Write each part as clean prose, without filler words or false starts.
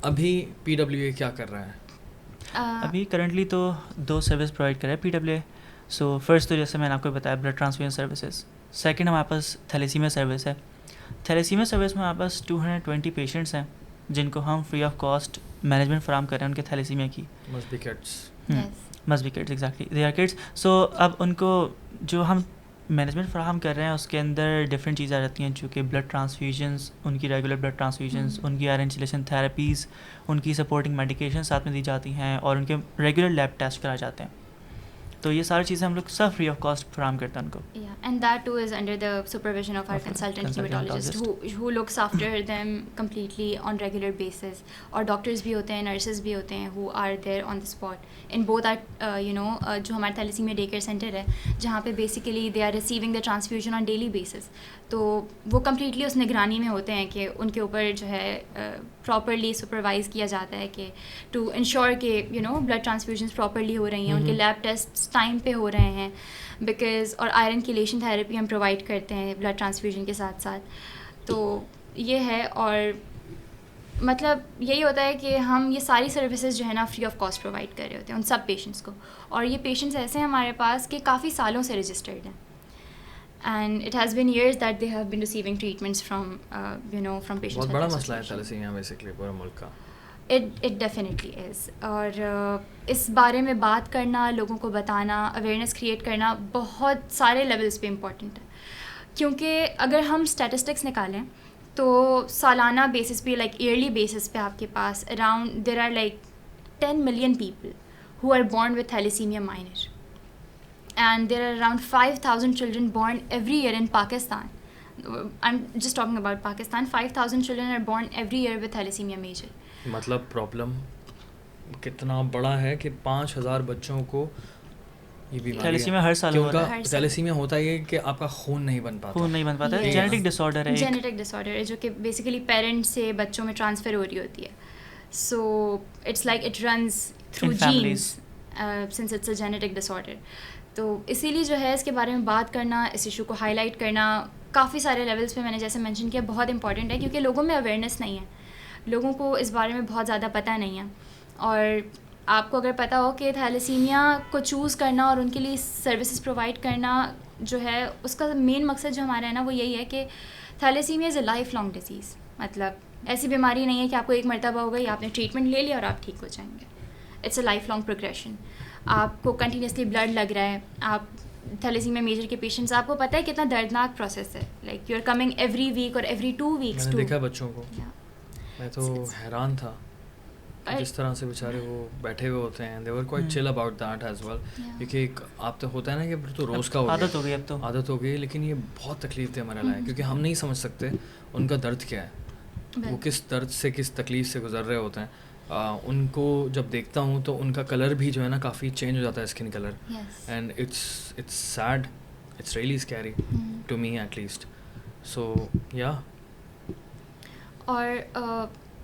ابھی P W A کیا کر رہا ہے؟ ابھی کرنٹلی تو 2 سروس پرووائڈ کر رہا ہے P W A. So first تو جیسے میں نے آپ کو بتایا بلڈ ٹرانسفیوژن سروسز. سیکنڈ ہمارے پاس تھیلیسیمیا سروس ہے. تھیلیسیمیا سروس میں ہمارے پاس 220 پیشنٹس ہیں جن کو ہم فری آف کاسٹ مینجمنٹ فراہم کر رہے ہیں ان کے تھیلیسیمیا کی. Must be kids. Must be kids exactly they are kids. So اب ان کو جو ہم مینجمنٹ فراہم کر رہے ہیں اس کے اندر ڈفرینٹ چیزیں آ جاتی ہیں جو کہ بلڈ ٹرانسفیوژنس, ان کی ریگولر بلڈ ٹرانسفیوژنس, ان کی آئرن چلیشن تھراپیز, ان کی سپورٹنگ میڈیکیشن ساتھ میں دی جاتی ہیں, اور ان کے ریگولر لیب ٹیسٹ کرائے جاتے ہیں. تو یہ ساری چیزیں ہم لوگ سب فری آف کاسٹ فراہم کرتے ہیں ان کو. And that too is under the supervision of our consultant hematologist who looks after them completely on regular basis. اور ڈاکٹرز بھی ہوتے ہیں, نرسز بھی ہوتے ہیں who are there on the spot in both our جو ہمارا تھیلیسیمیا ڈے کیئر سینٹر ہے جہاں پہ basically they are receiving the transfusion on daily basis. تو وہ کمپلیٹلی اس نگرانی میں ہوتے ہیں کہ ان کے اوپر جو ہے پراپرلی سپروائز کیا جاتا ہے کہ ٹو انشور کہ بلڈ ٹرانسفیوژنس پراپرلی ہو رہی ہیں, ان کے لیب ٹیسٹ ٹائم پہ ہو رہے ہیں بیکاز, اور آئرن کیلیشن تھراپی ہم پرووائڈ کرتے ہیں بلڈ ٹرانسفیوژن کے ساتھ ساتھ. تو یہ ہے, اور مطلب یہی ہوتا ہے کہ ہم یہ ساری سروسز جو ہے نا فری آف کاسٹ پرووائڈ کر رہے ہوتے ہیں ان سب پیشنٹس کو. اور یہ پیشنٹس ایسے ہیں ہمارے پاس کہ کافی سالوں سے رجسٹرڈ ہیں, and it has been years that they have been receiving treatments from from patients. بہت بڑا مسئلہ ہے تھیلیسیمیا بیسیکلی پورے ملک کا. It definitely is. اور اس بارے میں بات کرنا, لوگوں کو بتانا, اویئرنیس کریٹ کرنا بہت سارے لیولس پہ امپورٹنٹ ہے, کیونکہ اگر ہم اسٹیٹسٹکس نکالیں تو سالانہ بیسس پہ لائک ایئرلی بیسس پہ آپ کے پاس around there are like 10 million people who are born with thalassemia minor, and there are around 5,000 children born every year in Pakistan. I'm just talking about Pakistan. 5,000 children are born every year with thalassemia major. مطلب problem کتنا بڑا ہے کہ 5,000 بچوں کو یہ بیماری thalassaemia ہر سال ہوتا ہے. تھیلیسیمیا ہوتا ہے کہ آپ کا خون نہیں بن پاتا ہے. جینیٹک ڈس آرڈر ہے, جینیٹک ڈس آرڈر ہے جو کہ بیسیکلی پیرنٹس سے بچوں میں ٹرانسفر ہو رہی ہوتی ہے. So it's like it runs through genes since it's a genetic disorder. تو اسی لیے جو ہے اس کے بارے میں بات کرنا, اس ایشو کو ہائی لائٹ کرنا کافی سارے لیولس پہ میں نے جیسے مینشن کیا بہت امپورٹنٹ ہے, کیونکہ لوگوں میں اویئرنیس نہیں ہے, لوگوں کو اس بارے میں بہت زیادہ پتہ نہیں ہے. اور آپ کو اگر پتہ ہو کہ تھیلیسیمیا کو چوز کرنا اور ان کے لیے سروسز پرووائڈ کرنا جو ہے اس کا مین مقصد جو ہمارا ہے نا وہ یہی ہے کہ thalassaemia is a life long disease. مطلب ایسی بیماری نہیں ہے کہ آپ کو ایک مرتبہ ہو گئی, آپ نے ٹریٹمنٹ لے لیا اور آپ ٹھیک ہو جائیں گے. It's a lifelong progression. آپ کو کنٹینیوسلی بلڈ لگ رہا ہے, آپ تھیلیسیمیا میجر کے پیشنٹس, آپ کو پتہ ہے کتنا دردناک پروسیس ہے, like you are coming every week اور ایوری 2 weeks. میں نے دیکھا بچوں کو, میں تو حیران تھا جس طرح سے بیچارے وہ بیٹھے ہوئے ہوتے ہیں. they were quite chill about that as well, کیونکہ ایک آپ تو ہوتا ہے نا کہ تو روز کا عادت ہو گئی, اب تو عادت ہو گئی, لیکن یہ بہت تکلیف دہ مرحلہ ہے کیونکہ ہم نہیں سمجھ سکتے ان کا درد کیا ہے, وہ کس درد سے کس تکلیف سے گزر رہے ہوتے ہیں. ان کو جب دیکھتا ہوں تو ان کا کلر بھی جو ہے نا کافی چینج ہو جاتا ہے, skin colour, and it's sad, it's really scary to me at least. So یا اور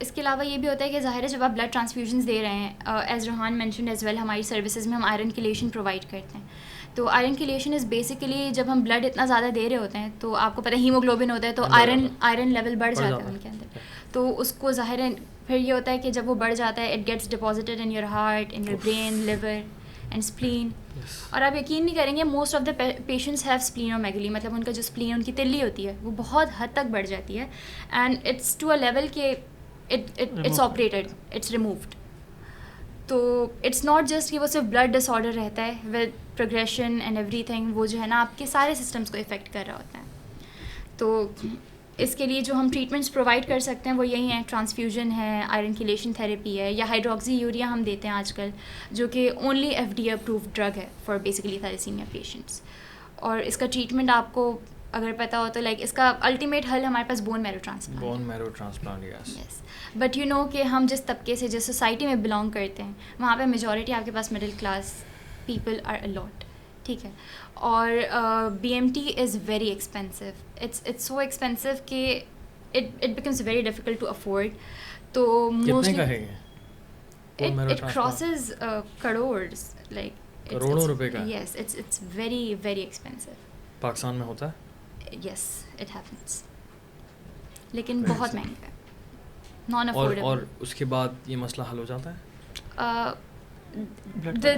اس کے علاوہ یہ بھی ہوتا ہے کہ ظاہر ہے جب آپ بلڈ ٹرانسفیوژنس دے رہے ہیں, ایز روحان مینشنڈ ایز ویل, ہماری سروسز میں ہم آئرن کیلیشن پرووائڈ کرتے ہیں. تو آئرن کیلیشن از بیسیکلی جب ہم بلڈ اتنا زیادہ دے رہے ہوتے ہیں تو آپ کو پتہ ہے ہیموگلوبن ہوتا ہے تو آئرن لیول بڑھ جاتا ہے ان کے اندر. تو اس کو ظاہر ہے پھر یہ ہوتا ہے کہ جب وہ بڑھ جاتا ہے, it gets deposited in your heart, in your brain, liver and spleen. اور آپ یقین نہیں کریں گے most of the patients have splenomegaly, مطلب ان کا جو اسپلین, ان کی تلی ہوتی ہے وہ بہت حد تک بڑھ جاتی ہے, and it's to a level کہ it's operated, it's removed. تو اٹس ناٹ جسٹ کہ وہ صرف بلڈ ڈس آرڈر رہتا ہے, with progression and everything وہ جو ہے نا آپ کے سارے سسٹمس کو افیکٹ کر رہا ہوتا ہے. تو اس کے لیے جو ہم ٹریٹمنٹس پرووائڈ کر سکتے ہیں وہ یہی ہیں, ٹرانسفیوژن ہے, آئرن کیلیشن تھراپی ہے, یا ہائیڈروکسی یوریا ہم دیتے ہیں آج کل, جو کہ اونلی FDA اپرووڈ ڈرگ ہے فار بیسیکلی تھیلیسیمیا پیشنٹس. اور اس کا ٹریٹمنٹ آپ کو اگر پتہ ہو تو لائک اس کا الٹیمیٹ حل ہمارے پاس bone marrow transplant. Yes, but you know کہ ہم جس طبقے سے جس سوسائٹی میں بلانگ کرتے ہیں وہاں پہ میجورٹی آپ کے پاس middle class people are a lot, ٹھیک ہے. اور BMT is very expensive, it's so expensive کہ it becomes very difficult to afford. تو mostly it crosses crores, like کروڑوں روپے کا. Yes, it's very, , very expensive. Pakistan میں ہوتا ہے؟ یس, اٹ ہیپنس, لیکن بہت مہنگا ہے. نان اور افورڈیبل. اس کے بعد یہ مسئلہ حل ہو جاتا ہے؟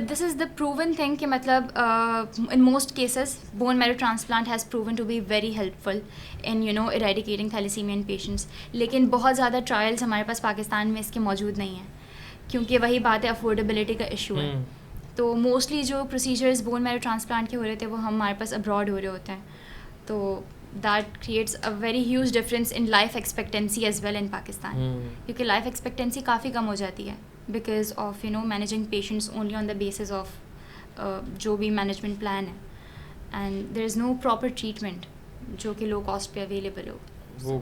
دس از دا پروون تھنگ کہ مطلب ان most cases bone marrow transplant has proven to be very helpful in eradicating thalassemia in patients. لیکن بہت زیادہ ٹرائلس ہمارے پاس پاکستان میں اس کے موجود نہیں ہیں, کیونکہ وہی بات ہے افورڈیبلٹی کا ایشو ہے. تو موسٹلی جو پروسیجرز بون میرو ٹرانسپلانٹ کے ہو رہے تھے وہ ہمارے پاس ابراڈ ہو رہے ہوتے ہیں. تو that creates a very huge difference in life expectancy as well in Pakistan, کیونکہ لائف ایکسپیکٹینسی کافی کم ہو جاتی ہے because of managing patients only on the basis of جو بھی مینجمنٹ پلان ہے, and there is no proper treatment جو کہ لو کاسٹ پہ اویلیبل ہو. وہ